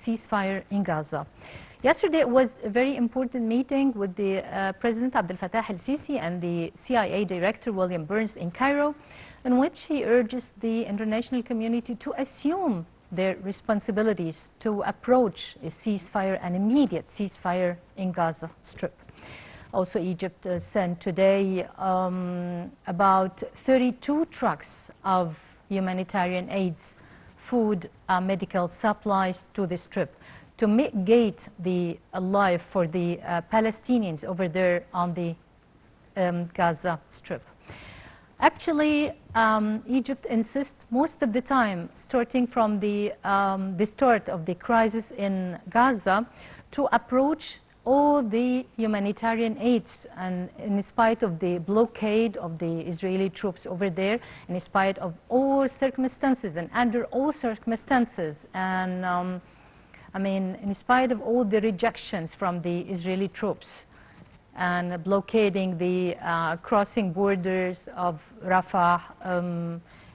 ceasefire in Gaza. Yesterday was a very important meeting with the President Abdel al-Sisi and the CIA Director William Burns in Cairo, in which he urges the international community to assume their responsibilities to approach a ceasefire, an immediate ceasefire in Gaza Strip. Also, Egypt sent today about 32 trucks of humanitarian aids, food, medical supplies to the Strip to mitigate the life for the Palestinians over there on the Gaza Strip. Actually, Egypt insists most of the time, starting from the start of the crisis in Gaza, to approach all the humanitarian aids, and in spite of the blockade of the Israeli troops over there, in spite of all circumstances and under all circumstances, and I mean, in spite of all the rejections from the Israeli troops and blockading the crossing borders of Rafah,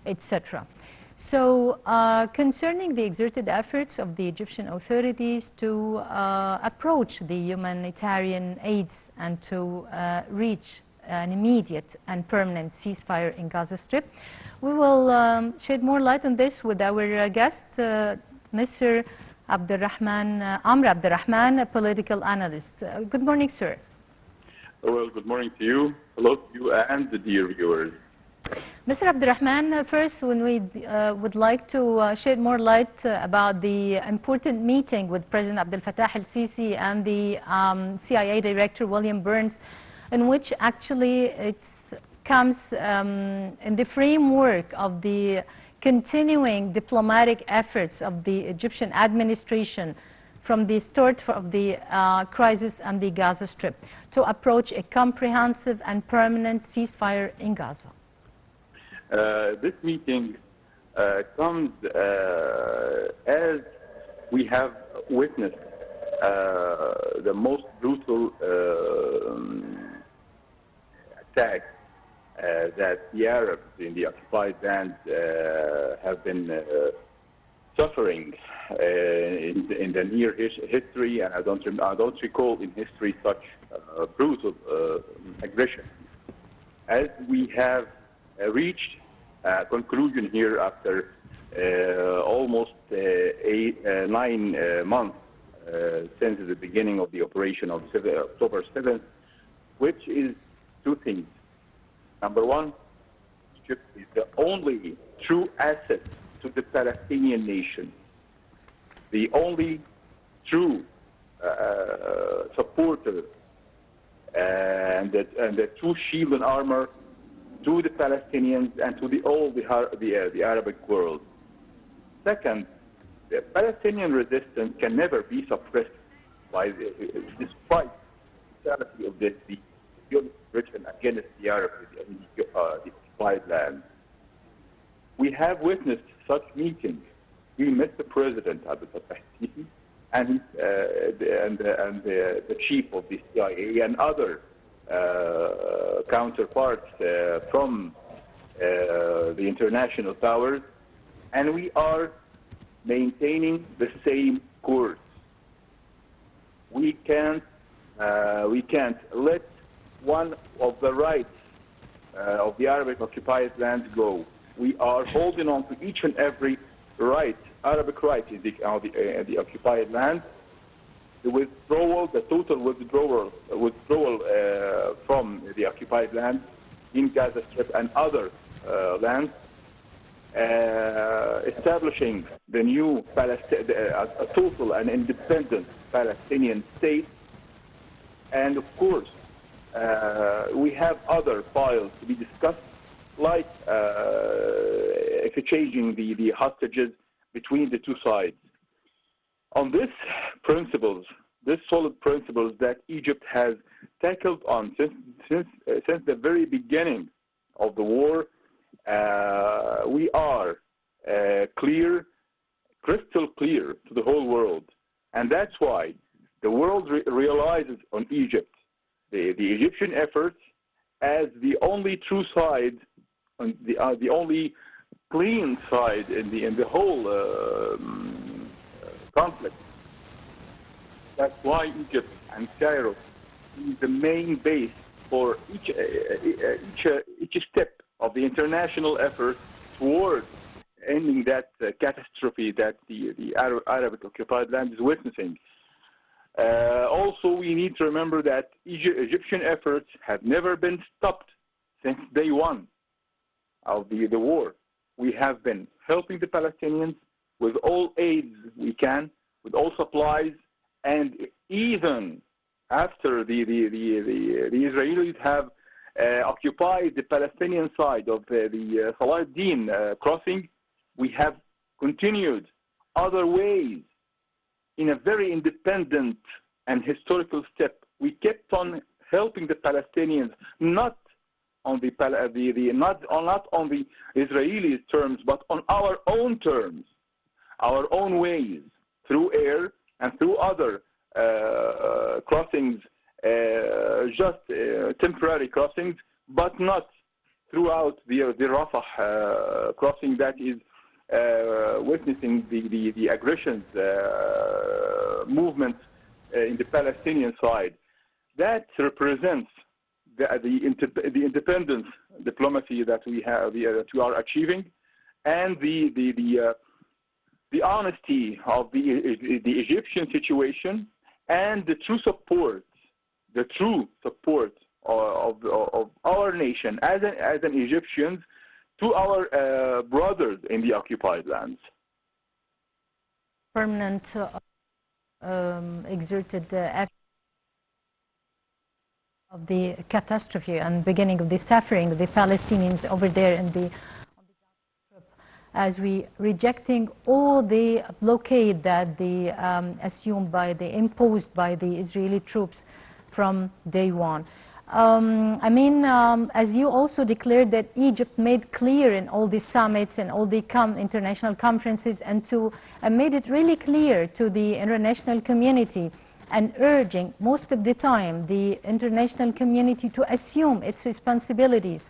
etc. So concerning the exerted efforts of the Egyptian authorities to approach the humanitarian aids and to reach an immediate and permanent ceasefire in Gaza Strip, we will shed more light on this with our guest, Mr. Rahman, a political analyst. Good morning, sir. Well, good morning to you. Hello to you and the dear viewers. Mr. Rahman, first, when we would like to shed more light about the important meeting with President Abdel al-Sisi and the CIA Director William Burns, in which actually it comes in the framework of the continuing diplomatic efforts of the Egyptian administration from the start of the crisis on the Gaza Strip to approach a comprehensive and permanent ceasefire in Gaza. This meeting comes as we have witnessed the most brutal attack that the Arabs in the occupied land have been suffering in the near history, and I don't recall in history such brutal aggression. As we have reached a conclusion here after almost 9 months since the beginning of the operation of October 7th, which is two things. Number one, Egypt is the only true asset to the Palestinian nation, the only true supporter and the true shield and armor to the Palestinians and to all the Arabic world. Second, the Palestinian resistance can never be suppressed despite the brutality of the aggression against the Arabs in the occupied land. We have witnessed such meetings. We met the President Abdel al-Sisi and the chief of the CIA and other counterparts from the international powers, and we are maintaining the same course. We can't let one of the rights of the Arabic occupied lands go. We are holding on to each and every right, Arabic right in the occupied land. The withdrawal, the total withdrawal from the occupied land in Gaza Strip and other lands, establishing the new a total and independent Palestinian state, and of course we have other files to be discussed, like exchanging the hostages between the two sides. On this solid principles that Egypt has tackled on since the very beginning of the war, we are crystal clear to the whole world, and that's why the world realizes on Egypt the Egyptian efforts as the only true side, the only clean side in the whole conflict. That's why Egypt and Cairo is the main base for each step of the international effort toward ending that catastrophe that the Arabic occupied land is witnessing. Also, we need to remember that Egyptian efforts have never been stopped since day one of the war. We have been helping the Palestinians with all aids we can, with all supplies, and even after the Israelis have occupied the Palestinian side of the Salahuddin crossing, we have continued other ways in a very independent and historical step. We kept on helping the Palestinians, not on the not on the Israeli terms, but on our own terms, our own ways, through air and through other crossings, just temporary crossings, but not throughout the Rafah crossing that is witnessing the aggressions movement in the Palestinian side. That represents the independence diplomacy that we have, that we are achieving, and the honesty of the Egyptian situation, and the true support of our nation as an Egyptians to our brothers in the occupied lands. Permanent exerted effort of the catastrophe and beginning of the suffering of the Palestinians over there in the Strip, as we rejecting all the blockade that the imposed by the Israeli troops from day one. I mean, as you also declared that Egypt made clear in all the summits and all the international conferences, and made it really clear to the international community, and urging most of the time the international community to assume its responsibilities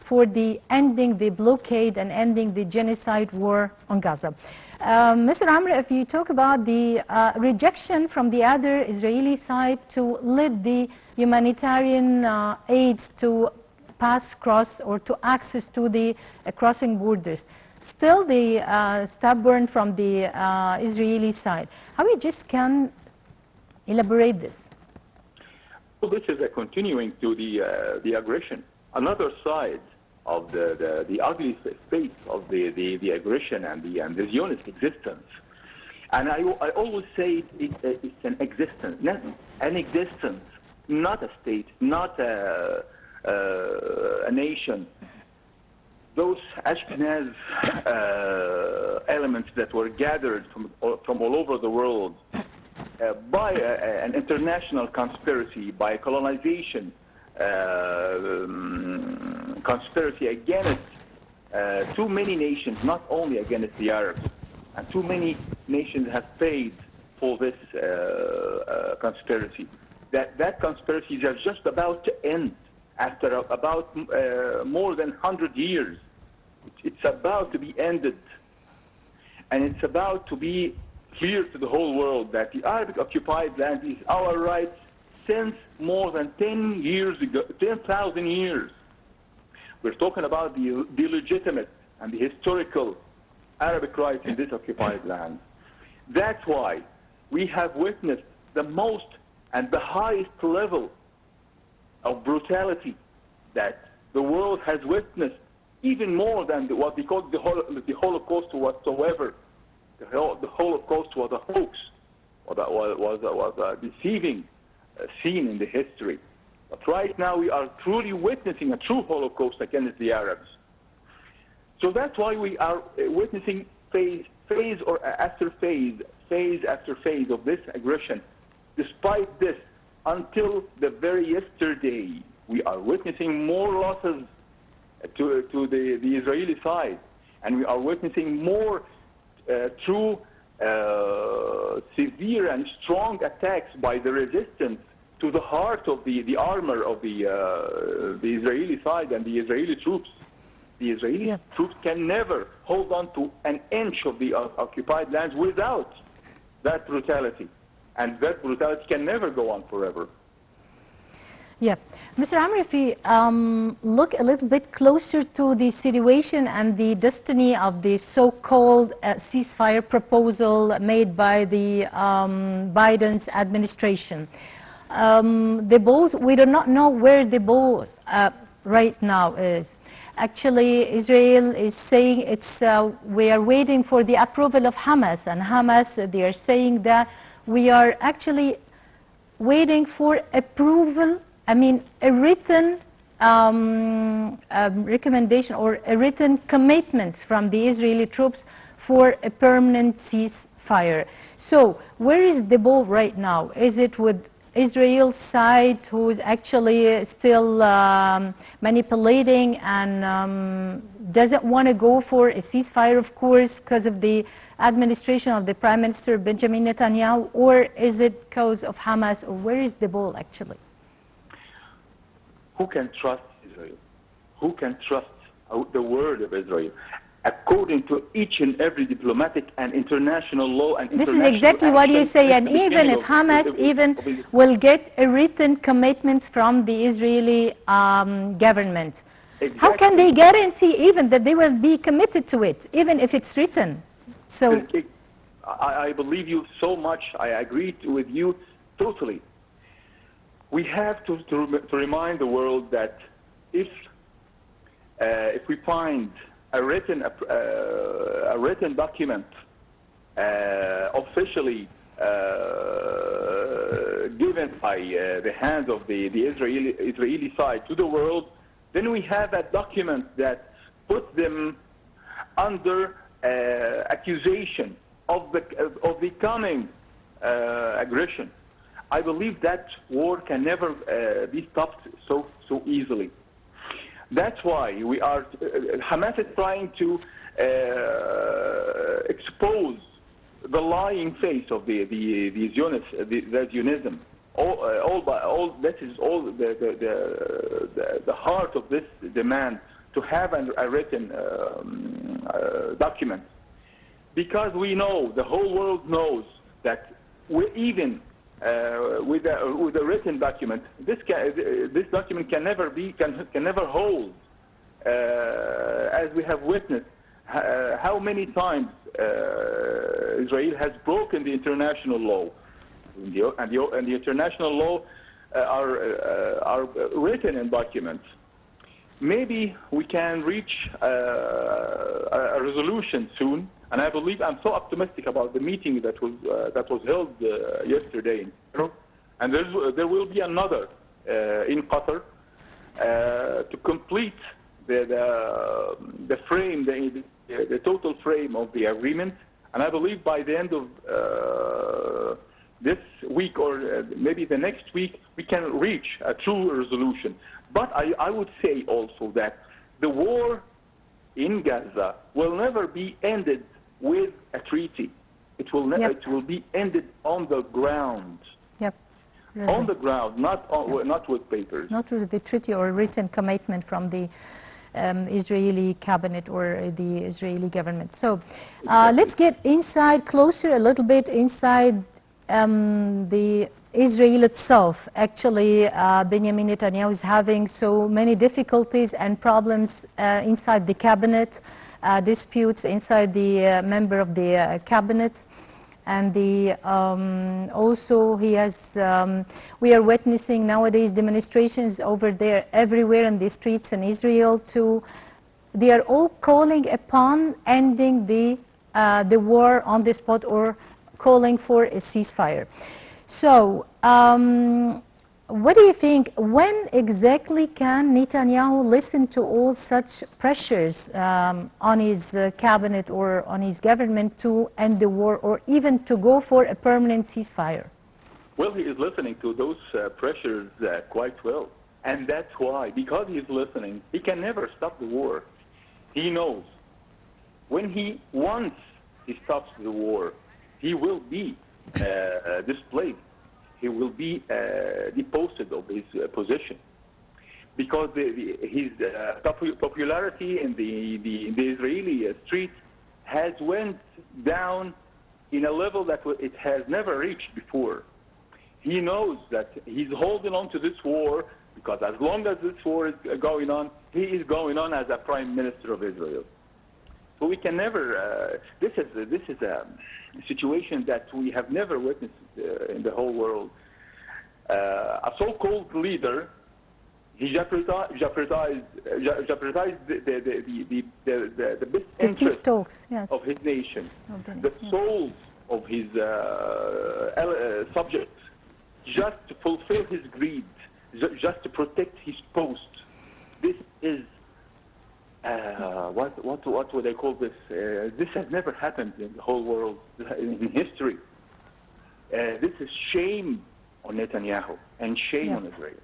for the ending the blockade and ending the genocide war on Gaza. Mr. Amr, if you talk about the rejection from the other Israeli side to let the humanitarian aids to cross or to access to the crossing borders, still the stubborn from the Israeli side. How we just can elaborate this? Well, this is a continuing to the aggression. Another side of the ugly face of the aggression and the Zionist existence. And I always say it's an existence, not a state, not a nation. Those Ashkenaz elements that were gathered from all over the world by an international conspiracy, by colonization conspiracy against too many nations, not only against the Arabs, and too many nations have paid for this conspiracy. That conspiracy is just about to end after about more than 100 years. It's about to be ended, and it's about to be clear to the whole world that the Arabic occupied land is our right since more than 10 years ago, 10,000 years. We're talking about the legitimate and the historical Arabic rights in this occupied land. That's why we have witnessed the most and the highest level of brutality that the world has witnessed, even more than what we call the Holocaust whatsoever. The Holocaust was a hoax, was a deceiving scene in the history. But right now we are truly witnessing a true Holocaust against the Arabs. So that's why we are witnessing phase after phase of this aggression. Despite this, until the very yesterday, we are witnessing more losses to the Israeli side, and we are witnessing more true severe and strong attacks by the resistance to the heart of the armor of the Israeli side and the Israeli troops. The Israeli troops can never hold on to an inch of the occupied lands without that brutality. And that brutality can never go on forever. Yeah. Mr. Amr, if we look a little bit closer to the situation and the destiny of the so-called ceasefire proposal made by the Biden's administration, the balls, we do not know where the ball right now is. Actually, Israel is saying we are waiting for the approval of Hamas, and Hamas, they are saying that we are actually waiting for approval, I mean a written recommendation or a written commitments from the Israeli troops for a permanent ceasefire. So where is the ball right now? Is it with Israel's side, who is actually still manipulating and doesn't want to go for a ceasefire, of course, because of the administration of the Prime Minister Benjamin Netanyahu, or is it because of Hamas, or where is the ball actually? Who can trust Israel? Who can trust the word of Israel? According to each and every diplomatic and international law and this is exactly what you say, and even if Hamas will get a written commitments from the Israeli government, exactly. How can they guarantee even that they will be committed to it, even if it's written? So I believe you so much. I agree with you totally. We have to remind the world that if we find a written document officially given by the hands of the Israeli side to the world, then we have a document that puts them under accusation of the coming aggression. I believe that war can never be stopped so easily. That's why Hamas is trying to expose the lying face of the Zionism. That is all the heart of this demand, to have a written document, because we know, the whole world knows, that even with a written document, this document can never hold, as we have witnessed how many times Israel has broken the international law, and the international law are written in documents. Maybe we can reach a resolution soon. And I believe, I'm so optimistic about the meeting that was held yesterday in Cairo, and there will be another in Qatar to complete the frame, the total frame of the agreement. And I believe by the end of this week, or maybe the next week, we can reach a true resolution. But I would say also that the war in Gaza will never be ended with a treaty. It will never. Yep. It will be ended on the ground. Yep. Really. On the ground, not with papers. Not with the treaty or written commitment from the Israeli cabinet or the Israeli government. So let's get closer a little bit inside the Israel itself. Actually, Benjamin Netanyahu is having so many difficulties and problems inside the cabinet. Disputes inside the member of the cabinet, and also he has we are witnessing nowadays demonstrations over there everywhere in the streets in Israel. They are all calling upon ending the war on the spot, or calling for a ceasefire. So what do you think? When exactly can Netanyahu listen to all such pressures on his cabinet or on his government to end the war, or even to go for a permanent ceasefire? Well, he is listening to those pressures quite well. And that's why, because he is listening, he can never stop the war. He knows once he stops the war, he will be displaced. He will be deposed of his position, because his popularity in the Israeli streets has went down in a level that it has never reached before. He knows that he's holding on to this war because as long as this war is going on, he is going on as a prime minister of Israel. So we can never. This is a situation that we have never witnessed in the whole world. A so-called leader, he jeopardized the best interest of his nation, the souls of his subjects, just to fulfill his greed, just to protect his post. This is what would I call this? This has never happened in the whole world in history. This is shame on Netanyahu and shame on Israel.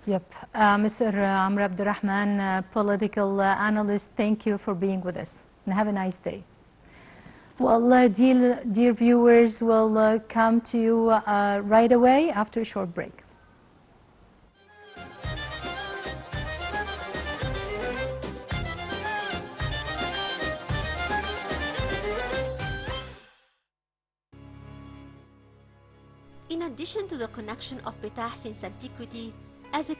Yep. Mr. Amr Abdel, political analyst, thank you for being with us. And have a nice day. Well, dear viewers, we'll come to you right away after a short break. In addition to the connection of Betah since antiquity as a